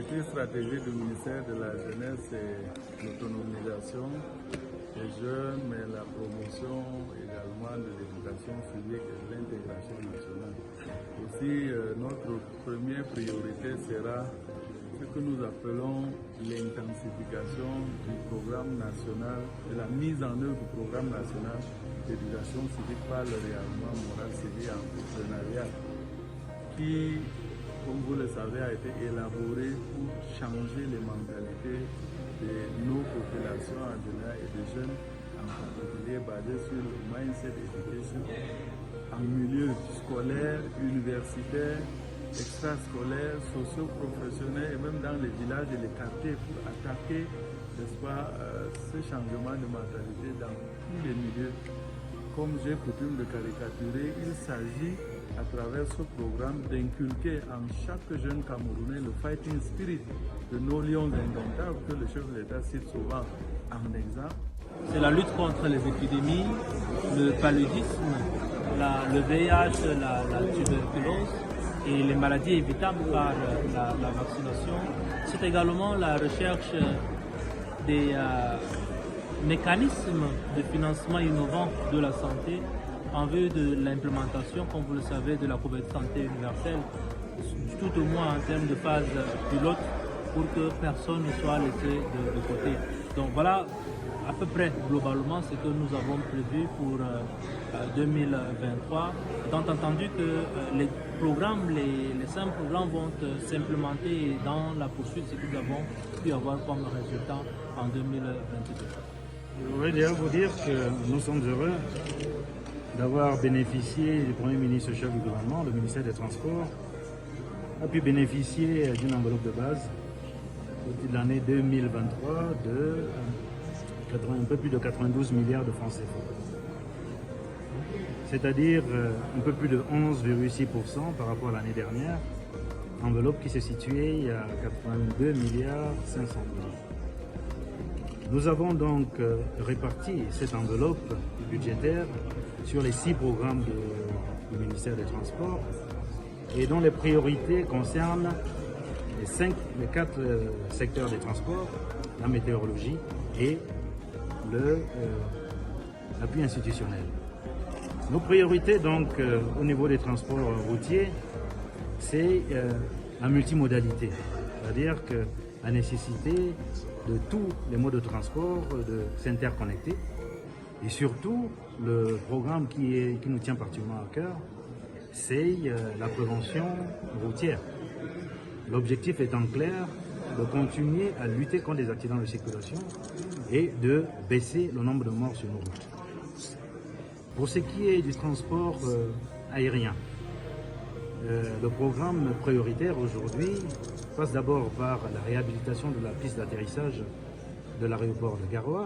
priorité stratégique du ministère de la Jeunesse est l'autonomisation des jeunes, mais la promotion également de l'éducation civique et de l'intégration nationale. Aussi, notre première priorité sera ce que nous appelons l'intensification du programme national, de la mise en œuvre du programme national d'éducation civique par le réarmement moral, civil et entrepreneurial, qui, comme vous le savez, a été élaboré pour changer les mentalités de nos populations en général et des jeunes en particulier, basé sur le mindset education en milieu scolaire, universitaire, extrascolaire, socio-professionnel et même dans les villages et les quartiers pour attaquer, n'est-ce pas, ce changement de mentalité dans tous les milieux. Comme j'ai coutume de caricaturer, il s'agit à travers ce programme d'inculquer en chaque jeune Camerounais le fighting spirit de nos lions indomptables que le chef de l'État cite souvent en exemple. C'est la lutte contre les épidémies, le paludisme, le VIH, la tuberculose et les maladies évitables par la vaccination. C'est également la recherche des mécanismes de financement innovants de la santé en vue de l'implémentation, comme vous le savez, de la couverture santé universelle, tout au moins en termes de phase pilote, pour que personne ne soit laissé de côté. Donc voilà à peu près globalement ce que nous avons prévu pour 2023, étant entendu que les programmes, les 5 programmes vont s'implémenter dans la poursuite de ce que nous avons pu avoir comme résultat en 2022. Je voudrais déjà vous dire que nous sommes heureux d'avoir bénéficié du Premier ministre chef du gouvernement, le ministère des Transports, a pu bénéficier d'une enveloppe de base de l'année 2023 de un peu plus de 92 milliards de francs CFA. C'est-à-dire un peu plus de 11,6% par rapport à l'année dernière, enveloppe qui s'est située à 82 milliards 500 millions. Nous avons donc réparti cette enveloppe budgétaire sur les 6 programmes du ministère des Transports et dont les priorités concernent les 4 secteurs des transports, la météorologie et l'appui institutionnel. Nos priorités donc au niveau des transports routiers, c'est la multimodalité, c'est-à-dire que la nécessité de tous les modes de transport de s'interconnecter et surtout le programme qui nous tient particulièrement à cœur, c'est la prévention routière. L'objectif étant clair, de continuer à lutter contre les accidents de circulation et de baisser le nombre de morts sur nos routes. Pour ce qui est du transport aérien, le programme prioritaire aujourd'hui passe d'abord par la réhabilitation de la piste d'atterrissage de l'aéroport de Garoua.